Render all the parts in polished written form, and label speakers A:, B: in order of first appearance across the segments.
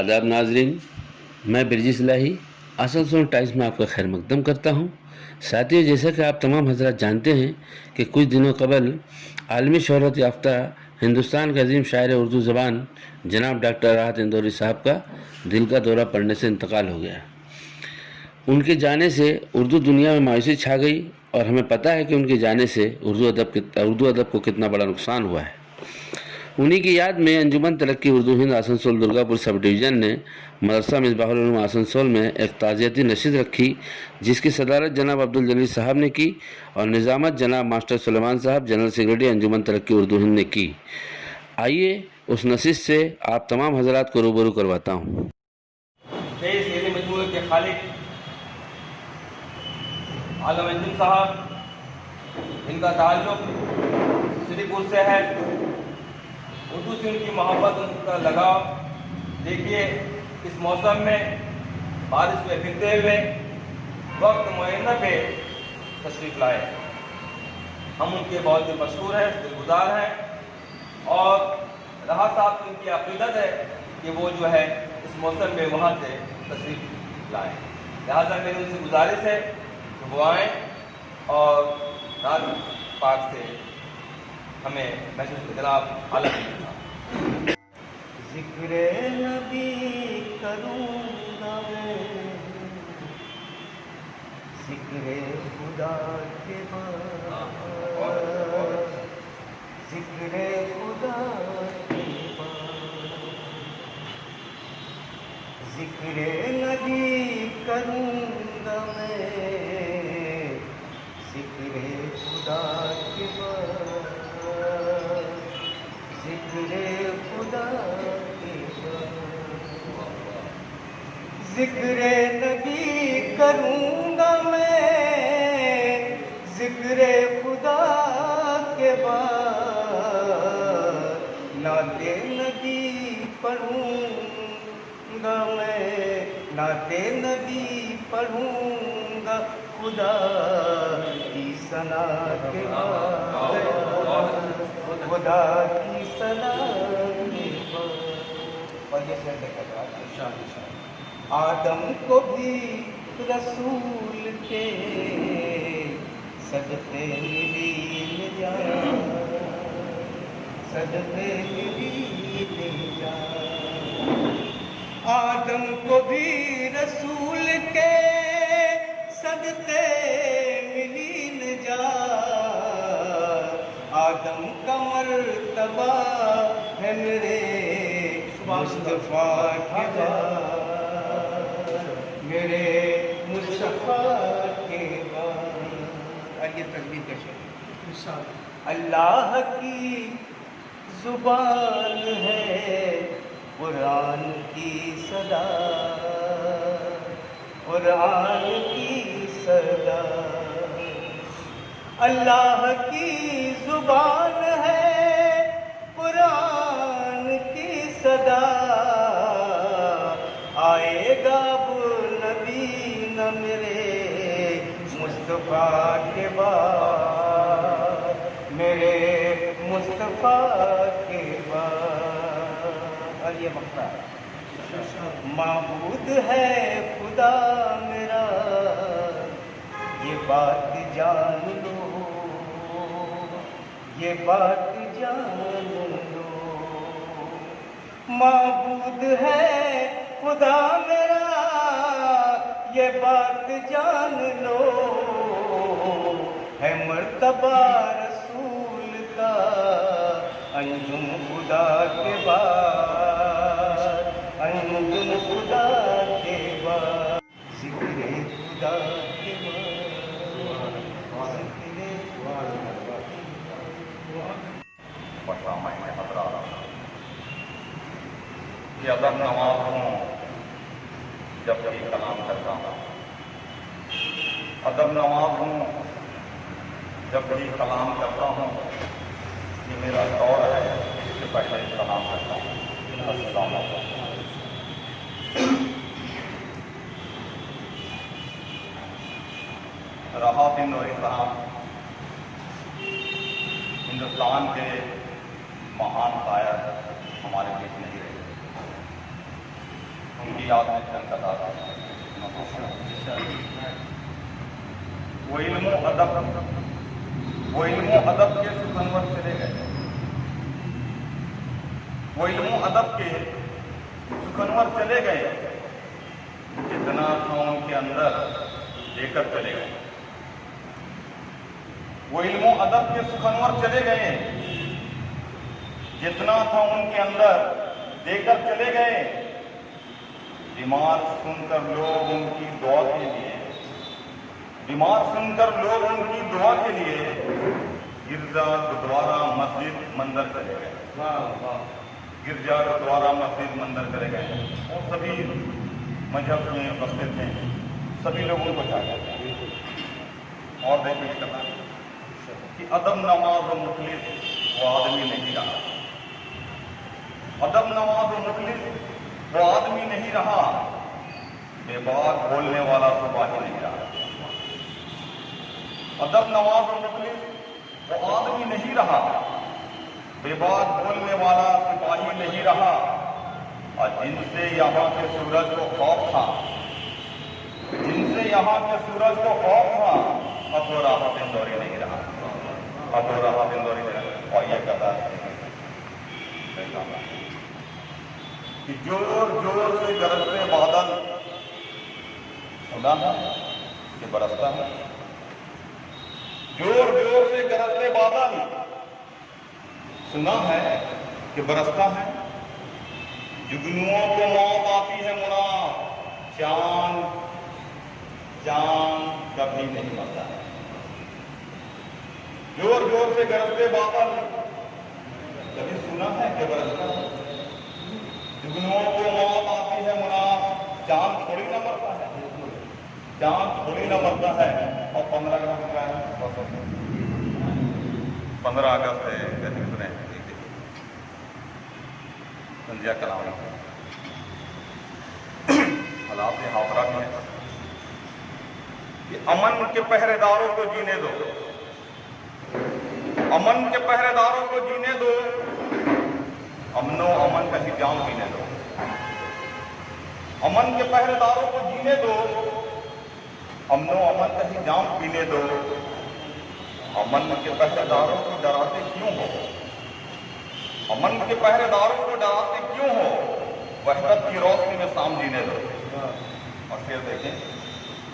A: آداب ناظرین، میں برجس الہی آسنسول ٹائمز میں آپ کا خیر مقدم کرتا ہوں۔ ساتھیو، جیسا کہ آپ تمام حضرات جانتے ہیں کہ کچھ دنوں قبل عالمی شہرت یافتہ ہندوستان کے عظیم شاعر اردو زبان جناب ڈاکٹر راحت اندوری صاحب کا دل کا دورہ پڑنے سے انتقال ہو گیا۔ ان کے جانے سے اردو دنیا میں مایوسی چھا گئی، اور ہمیں پتہ ہے کہ ان کے جانے سے اردو ادب کو کتنا بڑا نقصان ہوا ہے۔ انہی کی یاد میں انجمن ترقی اردو ہند آسنسول درگا پور سب ڈویژن نے مدرسہ مصباح العلوم آسنسول میں ایک تعزیتی نشست رکھی، جس کی صدارت جناب عبدالجلیل صاحب نے کی اور نظامت جناب ماسٹر سلیمان صاحب جنرل سیکرٹری انجمن ترقی اردو ہند نے کی۔ آئیے اس نشست سے آپ تمام حضرات کو روبرو کرواتا ہوں۔
B: شعری مجموعے کے خالق عالم انجم صاحب، ان کا تعلق سری پور سے ہے۔ اردو سے ان کی محبت، ان کا لگاؤ دیکھیے اس موسم میں بارش میں پھرتے ہوئے وقت معینہ پہ تشریف لائے۔ ہم ان کے بہت ہی مشکور ہیں، شکر گزار ہیں، اور رہا صاحب کی ان کی عقیدت ہے کہ وہ جو ہے اس موسم میں وہاں سے تشریف لائیں۔ لہٰذا میری ان سے گزارش ہے کہ وہ آئیں اور نعت پاک سے ہمیں محسوس جناب عالم
C: ذکر نبی کروں گا میں، ذکر خدا کے بعد، ذکر خدا کے بعد، ذکر نبی کروں گا میں، ذکر خدا کے بعد، ذکر خدا کے بعد، ذکر نبی کروں گا میں، ذکر خدا کے بعد، نعت نبی پڑھوں گا میں، نعت نبی پڑھوں گا خدا کی ثنا کے بعد، خدا کی ثنا کے بعد۔ اور یہ شعر دیکھا جائے، آدم کو بھی رسول کے صدقے ملی جائے، صدقے ملی جائے، آدم کو بھی رسول کے صدقے ملی نجات، آدم کا مرتبہ ہے میرے مصطفیٰ کے بعد، میرے مصطفیٰ کے بعد۔ آئیے تکبیر کا شعر۔ اللہ کی زبان ہے قرآن کی صدا، قرآن کی صدا، اللہ کی زبان ہے قرآن کی صدا، آئے گا وہ نبی نہ میرے مصطفیٰ کے بعد، میرے مصطفیٰ کے بعد۔ اور یہ مقطع معبود ہے خدا میرا، یہ بات جان لو، یہ بات جان لو، معبود ہے خدا میرا، یہ بات جان لو، ہے مرتبہ رسول کا انجم خدا کے بعد، انجم خدا کے بعد، ذکر خدا کے بعد،
D: یہ ادب نواز ہوں جب بھی کلام کرتا ہوں، ادب نواز ہوں جب بھی کلام کرتا ہوں، یہ میرا دور ہے، اس سے پہلے کلام کرتا ہوں۔ السلام علیکم۔ راحت اندوری صاحب ہندوستان کے مہان شاعر ہمارے بیچ نہیں رہے، उनकी याद में चंद कथा वो इल्म अदब के सुखनवर चले गए। वो इल्म अदब के सुखनवर चले गए, जितना था उनके अंदर लेकर चले गए। वो इल्म अदब के सुखनवर चले गए, जितना था उनके अंदर देकर चले गए। बीमार सुनकर लोग उनकी दुआ के लिए, बीमार सुनकर लोग उनकी दुआ के लिए गिरजा, गुरुद्वारा, मस्जिद, मंदिर चले गए। गिरजा, गुरुद्वारा, मस्जिद, मंदिर चले गए। और सभी मजहब में बसते थे, सभी लोग उनको चाहते थे। और देखिए कथा कि अदब नमाज और मुखलिस वो आदमी नहीं रहा। अदब नमाज और मुखलिस वो आदमी नहीं रहा। बेबाक बोलने वाला सिपाही नहीं रहा। अदब नवाज और मुखलिस वो आदमी नहीं रहा। बेबाक बोलने वाला सिपाही नहीं रहा। और जिनसे यहाँ के सूरज को खौफ था, जिनसे यहाँ के सूरज को खौफ था, अब वो राहत इंदौरी नहीं रहा। अब वो राहत इंदौरी नहीं रहा। और ये कथा कि जोर जोर से गरजते बादल सुना है कि बरसता है। जोर जोर से गरजते बादल सुना है कि बरसता है। जुगनुओं को मौत आती है मुना, चांद चांद कभी नहीं मरता है। जोर जोर से गरजते बादल कभी सुना है कि बरसता है। जुगनुओं को मौत आती है मुना, चांद थोड़ी ना मरता है। चांद थोड़ी ना मरता है। और 15 अगस्त का है, 15 अगस्त है, कैसे सुने संध्या कलाम हालात से हावरा भी है कि अमन के पहरेदारों को जीने दो, अमन के पहरेदारों को जीने दो, अमनो अमन का ही जाम पीने दो। अमन के पहरेदारों को जीने दो, अमनो अमन का ही जाम पीने दो। अमन के पहरेदारों को डराते क्यों हो? अमन के पहरेदारों को डराते क्यों हो? वहदत की रोशनी में शाम जीने दो। और फिर देखें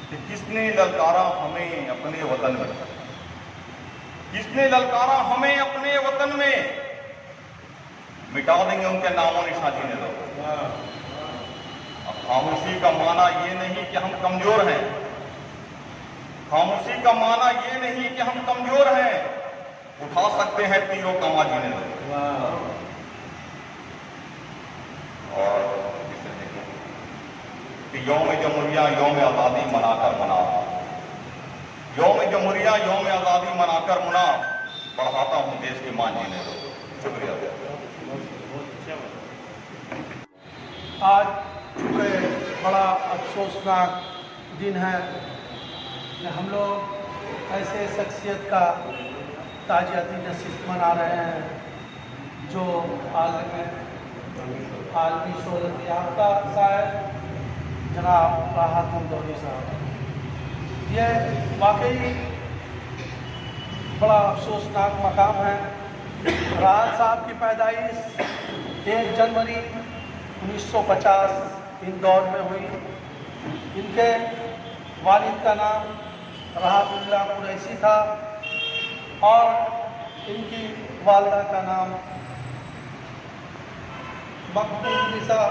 D: कि किसने ललकारा हमें अपने वतन में, किसने ललकारा हमें अपने वतन में। मिटा देंगे उनके नामों निशान जीने दो। खामोशी का माना ये नहीं कि हम कमजोर हैं। खामोशी का माना ये नहीं कि हम कमजोर हैं। उठा सकते हैं तीरों कमा जीने दो। और कि यौम जमहूरिया यौम आज़ादी मनाकर मना, यौम जमहूरिया यौम आज़ादी मनाकर मना। बढ़ाता हूं देश की मान जीने दो। शुक्रिया।
E: आज चूँकि बड़ा अफसोसनाक दिन है कि हम लोग ऐसे शख्सियत का ताज़ियती नशिस्त मना रहे हैं जो आलमी शोहरत याफ्ता शायर जनाब राहत इंदौरी साहब। यह वाकई बड़ा अफसोसनाक मकाम है। राहत साहब की पैदाइश 1 जनवरी 1950 इंदौर में हुई। इनके वालिद का नाम राहतुल्लाह कुरैशी था और इनकी वालिदा का नाम मकबूलनिसा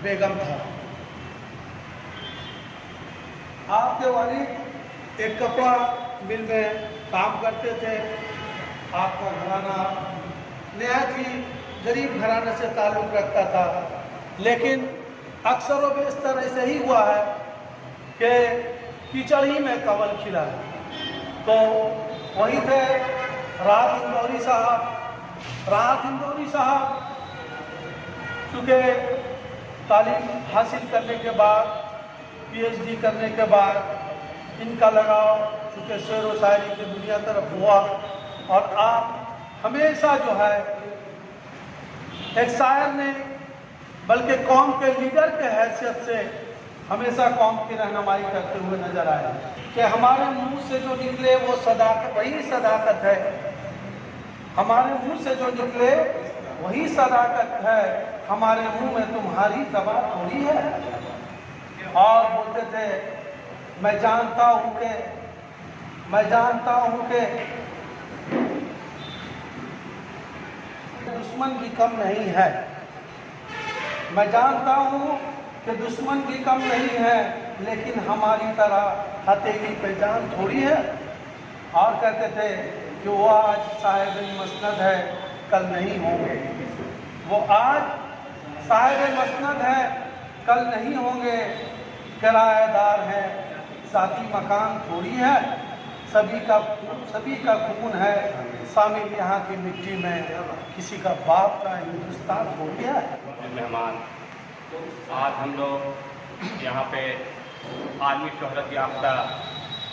E: बेगम था। आपके वालिद एक कपड़ा मिल में काम करते थे। आपका घराना नहायत ही गरीब घराने से ताल्लुक़ रखता था, लेकिन अक्सर व बेशतर ऐसे ही हुआ है कि कीचड़ ही में कमल खिला है। तो वही थे राहत इंदौरी साहब। राहत इंदौरी साहब चूँकि तालीम हासिल करने के बाद, PhD करने के बाद इनका लगाव चूँकि शेर व शायरी की दुनिया तरफ हुआ और आप हमेशा जो है एक शायर ने बल्कि कौम के लीडर के हैसियत से हमेशा कौम की रहनुमाई करते हुए नजर आए कि हमारे मुंह से जो निकले वो सदाकत, वही सदाकत है। हमारे मुंह से जो निकले वही सदाकत है, हमारे मुंह में तुम्हारी दवा थोड़ी है। और बोलते थे मैं जानता हूँ कि दुश्मन भी कम नहीं है, मैं जानता हूँ कि दुश्मन भी कम नहीं है, लेकिन हमारी तरह हथेली पे जान थोड़ी है। और कहते थे कि वो आज साहिब मसनद है, कल नहीं होंगे। वो आज साहिब मसनद है, कल नहीं होंगे। किराएदार है, साथी मकान थोड़ी है। सभी का खून है शामिल यहाँ की मिट्टी में, किसी का बाप का हिंदुस्तान हो गया है।
B: मेहमान, आज हम लोग यहाँ पे आलमी शोहरत याफ्ता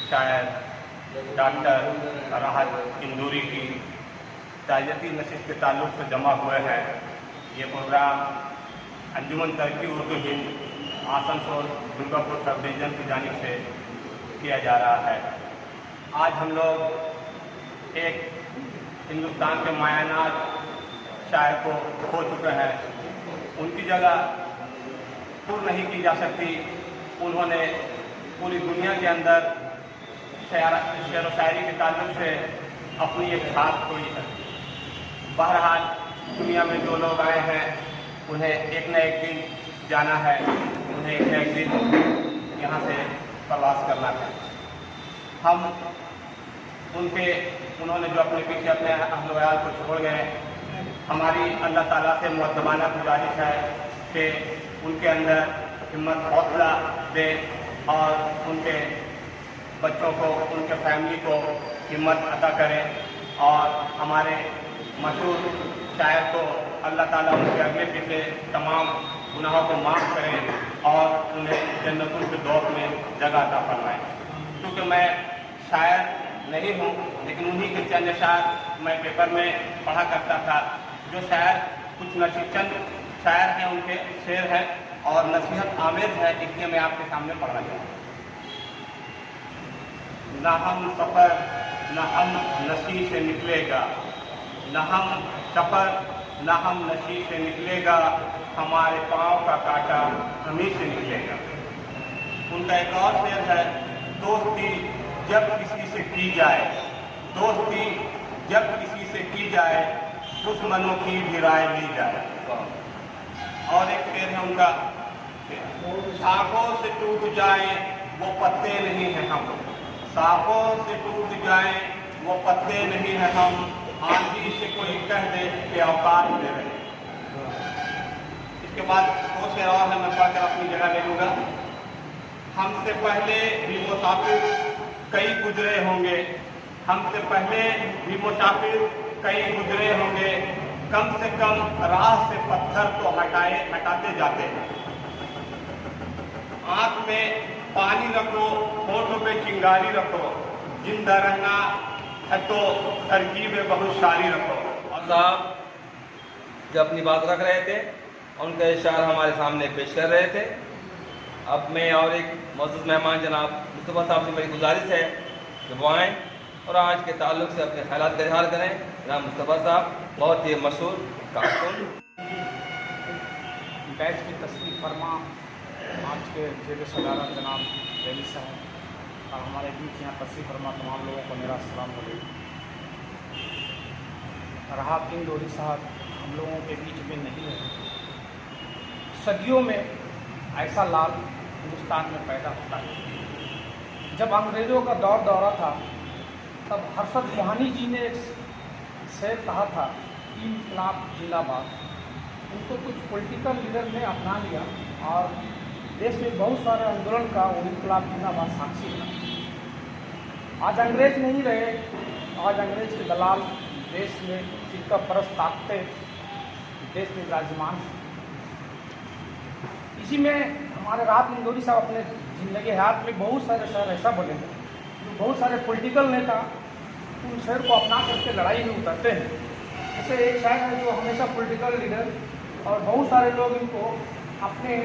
B: शायर डॉक्टर राहत इंदौरी की ताज़ियती नशिस्त के ताल्लुक़ से जमा हुए हैं। ये प्रोग्राम अंजुमन तरक्की उर्दू हिंद आसनसोल दुर्गापुर सब डिवीज़न की जानिब से किया जा रहा है। आज हम लोग एक हिंदुस्तान के मायानात शायर को खो चुके हैं। उनकी जगह पूर्ण नहीं की जा सकती। उन्होंने पूरी दुनिया के अंदर शेर व शायरी के ताल्लुक़ से अपनी एक छाप छोड़ी है। बहरहाल दुनिया में जो लोग आए हैं उन्हें एक न एक दिन जाना है, उन्हें एक न एक दिन यहाँ से प्रवास करना है। हम उन्होंने जो अपने पीछे अपने अहल वयाल को छोड़ गए, हमारी अल्लाह ताला से मुअद्दबाना गुजारिश है कि उनके अंदर हिम्मत हौसला दें और उनके बच्चों को, उनके फैमिली को हिम्मत अता करें और हमारे मशहूर शायर को अल्लाह ताला उनके अगले पिछले तमाम गुनाहों को माफ़ करें और उन्हें जन्नतुल फिरदौस में जगह अता फरमाएं। क्योंकि मैं शायर नहीं हूँ, लेकिन उन्हीं के चंद अशार मैं पेपर में पढ़ा करता था। जो शायर कुछ चंद शायर हैं, उनके शेर हैं और नसीहत आमेज है, इसलिए मैं आपके सामने पढ़ना चाहूँगा। न हम सफ़र न हम नशी से निकलेगा, न हम सफ़र न हम नशी से निकलेगा, हमारे पाँव का कांटा हमी से निकलेगा। उनका एक और शेर है, दोस्ती जब किसी से की जाए, दोस्ती जब किसी से की जाए, दुश्मनों की भी राय ली जाए। और एक शेर है उनका, शाखों से टूट जाए वो पत्ते नहीं हैं हम, शाखों से टूट जाए वो पत्ते नहीं हैं हम, आंधी से कोई कह दे कि औकात दे रहे। इसके बाद दो शेर और है, मैं पढ़कर अपनी जगह ले लूँगा। हमसे पहले भी मुसाफिर कई गुजरे होंगे, हमसे पहले भी मुसाफिर कई गुजरे होंगे, कम से कम राह से पत्थर तो हटाते जाते हैं। आँख में पानी रखो, होठों पे चिंगारी रखो, जिंदा रहना है तो तरकीब बहुत सारी रखो।
F: और साहब जब अपनी बात रख रहे थे, उनका इशारा हमारे सामने पेश कर रहे थे। अब मैं और एक मौजूद मेहमान जनाब मुस्तफ़ा साहब से मेरी गुजारिश है कि वो आएँ और आज के ताल्लुक़ से अपने ख्यालात का इज़हार करें। जनाब मुस्तफ़ा साहब बहुत ही मशहूर कारकुन।
G: बैच की तस्वीर फरमा आज के जेब सदारत जनाब रैली साहब और हमारे बीच यहाँ तस्वीर फरमा तमाम लोगों को मेरा अस्सलाम वालेकुम। राहत इंदौरी साहब हम लोगों के बीच में नहीं रहे। सदियों में ऐसा लाल हिंदुस्तान में पैदा होता है। जब अंग्रेज़ों का दौर दौरा था तब हर्षद मोहानी जी ने एक शेर कहा था, इनकलाब जिंदाबाद। उनको कुछ पॉलिटिकल लीडर ने अपना लिया और देश में बहुत सारे आंदोलन का वो इनकलाब जिंदाबाद साक्षी था। आज अंग्रेज नहीं रहे, आज अंग्रेज के दलाल देश में फिरका परस्त ताकतें देश में विराजमान हैं। इसी में हमारे राहत इंदौरी साहब अपने ज़िंदगी हयात में बहुत सारे शहर ऐसा बने हैं जो बहुत सारे पॉलिटिकल नेता उन शहर को अपना करके लड़ाई में उतरते हैं। जैसे एक शायर है जो हमेशा पॉलिटिकल लीडर और बहुत सारे लोग इनको अपने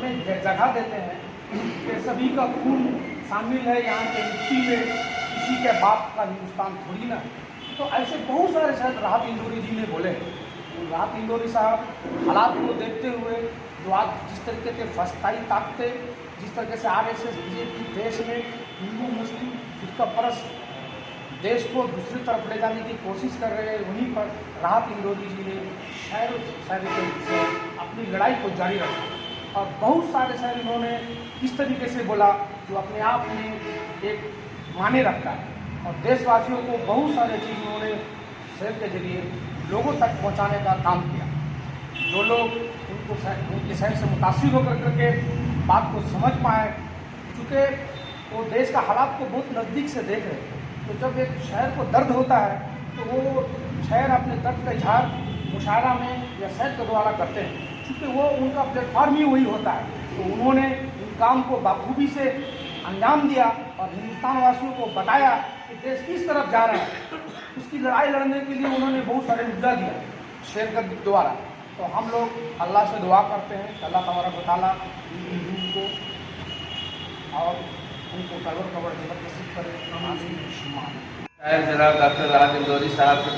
G: में जगह देते हैं कि सभी का खून शामिल है यहाँ के मिट्टी में, किसी के बाप का हिंदुस्तान थोड़ी ना है। तो ऐसे बहुत सारे शायद राहत इंदौरी जी ने बोले। राहत इंदौरी साहब हालात को देखते हुए जो आज जिस तरीके से फस्ताई ताकतें, जिस तरीके से RSS बीजेपी देश में हिंदू मुस्लिम फिरका परस्त देश को दूसरी तरफ ले जाने की कोशिश कर रहे हैं, वहीं पर राहत इंदौरी जी ने शायर से अपनी लड़ाई को जारी रखा। और बहुत सारे शायर इन्होंने इस तरीके से बोला जो अपने आप में एक माने रखता है, और देशवासियों को बहुत सारे चीज़ उन्होंने शेर के जरिए लोगों तक पहुंचाने का काम किया। जो लोग उनके शहर से मुतासिर होकर करके बात को समझ पाए, चूँकि वो देश का हालात को बहुत नज़दीक से देख रहे थे, तो जब एक शहर को दर्द होता है तो वो शहर अपने दर्द का इजहार मुशायरा में या शहर के द्वारा करते हैं, क्योंकि वो उनका प्लेटफार्म ही वही होता है। तो उन्होंने इन काम को बाखूबी से अंजाम दिया और हिंदुस्तान वासियों को बताया कि देश किस तरफ जा रहा है। उसकी लड़ाई लड़ने के लिए उन्होंने बहुत सारे मुद्दा दिया शेर के द्वारा। तो हम लोग अल्लाह से दुआ करते हैं कि अल्लाह तबारक व तआला उनको और उनको कबर कबर जबत नसीब करे।
A: शायर जनाब डॉक्टर राहत इंदौरी साहब के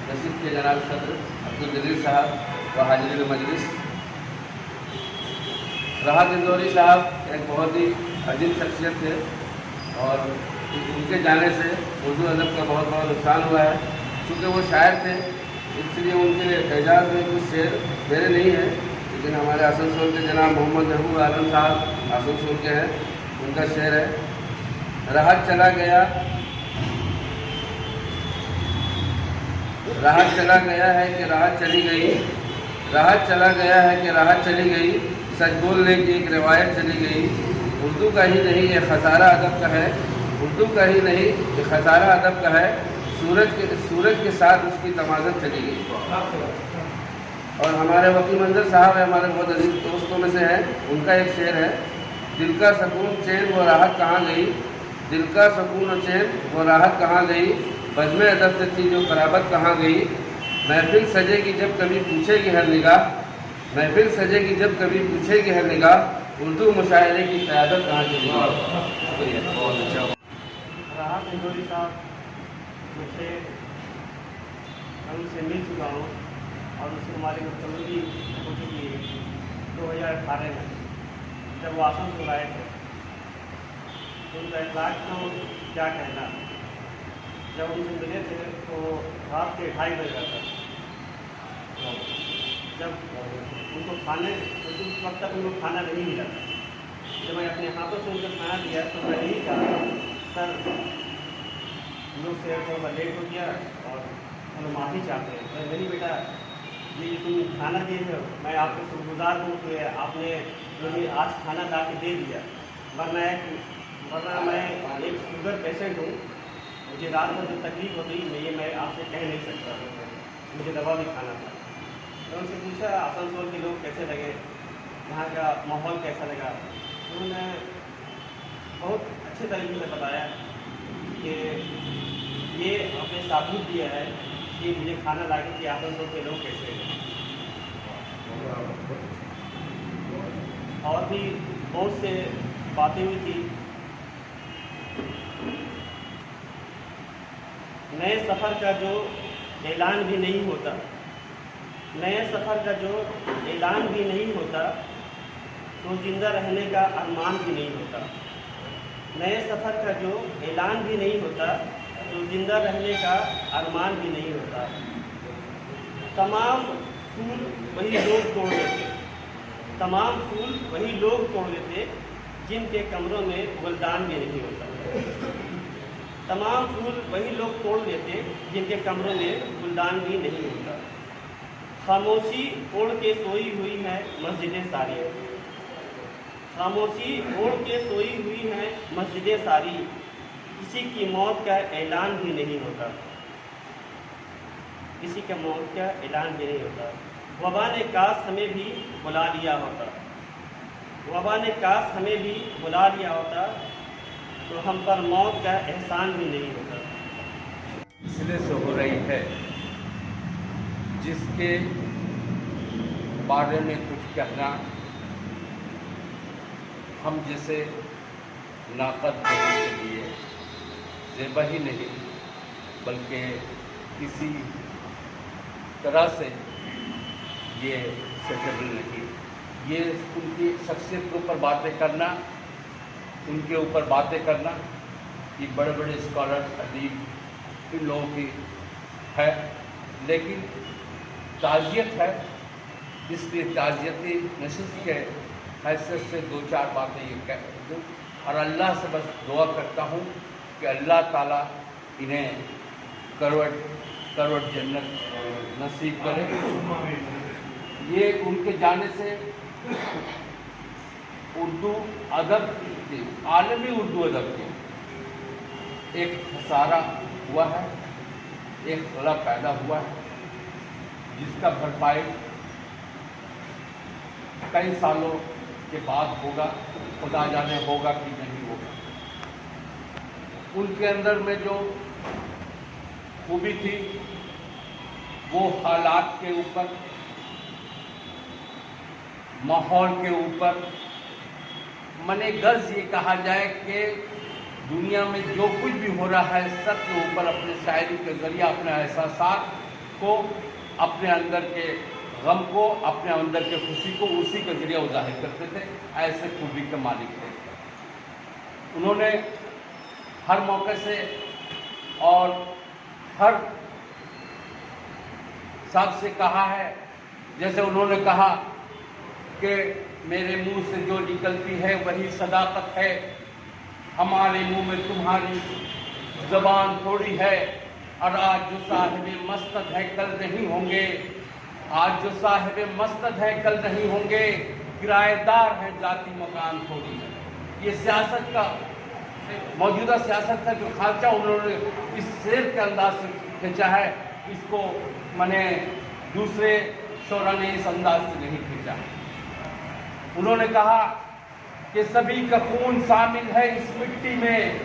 A: नसीब के जनाब सदर अब्दुल जलील साहब व हाजिर मजलिस। राहत इंदौरी साहब एक बहुत ही अजीब शख्सियत थे और उनके जाने से उर्दू अदब का बहुत बहुत नुकसान हुआ है। चूँकि वो शायर थे इसलिए उनके एजाज़ में कुछ शेर मेरे नहीं हैं, लेकिन हमारे आसनसोल के जनाब मोहम्मद महबूब आलम साहब आसनसोल के हैं, उनका शेर है। राहत चला गया, राहत चला गया है कि राहत चली गई, राहत चला गया है कि राहत चली गई, सच बोलने की एक रिवायत चली गई। उर्दू का ही नहीं ये खसारा अदब का है, उर्दू का ही नहीं ये खसारा अदब का है। सूरज के साथ उसकी तमाज़त चली गई। और हमारे वकील मंजर साहब है, हमारे बहुत अजीज दोस्तों में से हैं, उनका एक शेर है, दिल का सुकून चैन वो राहत कहाँ गई, दिल का सुकून और चैन वो राहत कहाँ गई, बज़्म अदब से थी जो क़राबत कहाँ गई। महफिल सजेगी जब कभी पूछेगी हर निगाह, महफिल सजेगी जब कभी पूछेगी हर निगाह, उर्दू मुशायरे की क़यादत कहाँ चली गई।
C: राहत इंदौरी साहब मुझसे मैं उनसे मिल चुका हूँ और उससे हमारी गुफ्तगू हो चुकी है 2018 में जब वो आसनसोल आए थे। तो उनका इखलाक तो क्या कहना, जब उनसे मिले थे तो रात के 2:30 बजे था। जब उनको खाने उस वक्त तक उनको खाना नहीं मिला था। जब मैं अपने हाथों से उनको खाना दिया तो मैं यही कहा, सर लोग से थोड़ा लेट हो गया और हम माफ़ी चाहते हैं। तो मेरी बेटा ये तुम खाना दिए हो, मैं आपके शुक्रगुजार हूँ कि आपने मुझे आज खाना ला के दे दिया, वरना मैं एक शुगर पेशेंट हूँ, मुझे रात में जो तकलीफ होती है मैं आपसे कह नहीं सकता, मुझे दवा भी खाना था। तो उनसे पूछा आसनसोल के लोग कैसे लगे, यहाँ का माहौल कैसा लगा। उन्होंने बहुत अच्छे तरीके से बताया कि ये अपने साबुत दिया है कि मुझे खाना लाके कि आसनसोल के लोग कैसे हैं। और भी बहुत से बातें हुई थी। नए सफ़र का जो ऐलान भी नहीं होता, नए सफ़र का जो ऐलान भी नहीं होता तो ज़िंदा रहने का अरमान भी नहीं होता। नए सफ़र का जो ऐलान भी नहीं होता तो ज़िंदा रहने का अरमान भी नहीं होता। तमाम फूल वही लोग तोड़ देते, तमाम फूल वही लोग तोड़ देते जिनके कमरों में गुलदान भी नहीं होता। तमाम फूल वही लोग तोड़ देते जिनके कमरों में गुलदान भी नहीं होता। खामोशी ओढ़ के सोई हुई है मस्जिदें सारी, खामोशी ओढ़ के सोई हुई है मस्जिदें सारी, किसी की मौत का ऐलान भी नहीं होता, किसी का मौत का ऐलान भी नहीं होता। वबा ने काश हमें भी बुला लिया होता, वबा ने काश हमें भी बुला लिया होता तो हम पर मौत का एहसान भी नहीं होता।
B: इसलिए से हो रही है
A: जिसके बारे में कुछ कहना हम जैसे नाकद देने के लिए ज़ेबा ही नहीं बल्कि किसी तरह से ये सेटेबल नहीं। ये उनकी शख्सियत के ऊपर बातें करना, उनके ऊपर बातें करना, ये बड़े बड़े स्कॉलर अदीब इन लोगों की है, लेकिन ताज़ियत है, इसलिए ताज़ियती नशिस्त के हैसियत से दो चार बातें ये कह दूँ और अल्लाह से बस दुआ करता हूँ कि अल्लाह ताला इन्हें करवट जन्नत नसीब करे। ये उनके जाने से उर्दू अदब के, आलमी उर्दू अदब के एक खसारा हुआ है, एक खला पैदा हुआ है, जिसका भरपाई कई सालों के बाद होगा, खुदा जाने होगा कि नहीं होगा। उनके अंदर में जो खूबी थी वो हालात के ऊपर, माहौल के ऊपर, मने गर्ज ये कहा जाए कि दुनिया में जो कुछ भी हो रहा है सब के ऊपर अपने शायरी के ज़रिए अपने एहसासात को, अपने अंदर के गम को, अपने अंदर के खुशी को उसी के ज़रिए वो जाहिर करते थे। ऐसे खूबी के मालिक थे। उन्होंने हर मौके से और हर साहब से कहा है, जैसे उन्होंने कहा कि मेरे मुंह से जो निकलती है वही सदाकत है, हमारे मुंह में तुम्हारी ज़बान थोड़ी है, और आज जो साहिब मस्तद है कल नहीं होंगे, आज जो साहिब मस्तद है कल नहीं होंगे, किराएदार है जाती मकान थोड़ी है। ये सियासत का, मौजूदा सियासत का जो खांचा उन्होंने इस शेर के अंदाज से खींचा है, इसको मैंने दूसरे शोरा ने इस अंदाज से नहीं खींचा। उन्होंने कहा कि सभी का खून शामिल है इस मिट्टी में,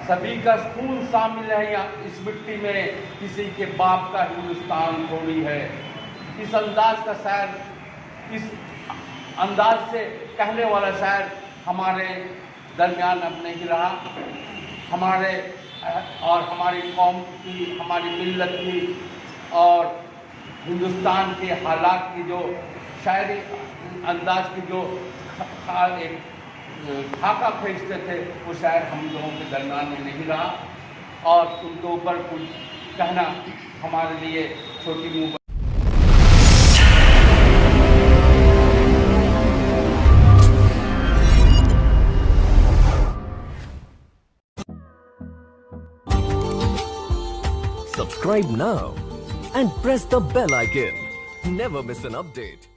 A: सभी का खून शामिल है या इस मिट्टी में, किसी के बाप का हिंदुस्तान थोड़ी है। इस अंदाज का शायर, इस अंदाज से कहने वाला शायर हमारे दरमियान अब नहीं रहा। हमारे और हमारी कौम की, हमारी मिल्लत की और हिंदुस्तान के हालात की जो शायरी अंदाज की जो एक खाका खींचते थे, वो शायर हम लोगों के दरमियान में नहीं रहा, और उनके ऊपर कुछ कहना हमारे लिए छोटी मुँह।
H: Subscribe now and press the bell icon. Never miss an update.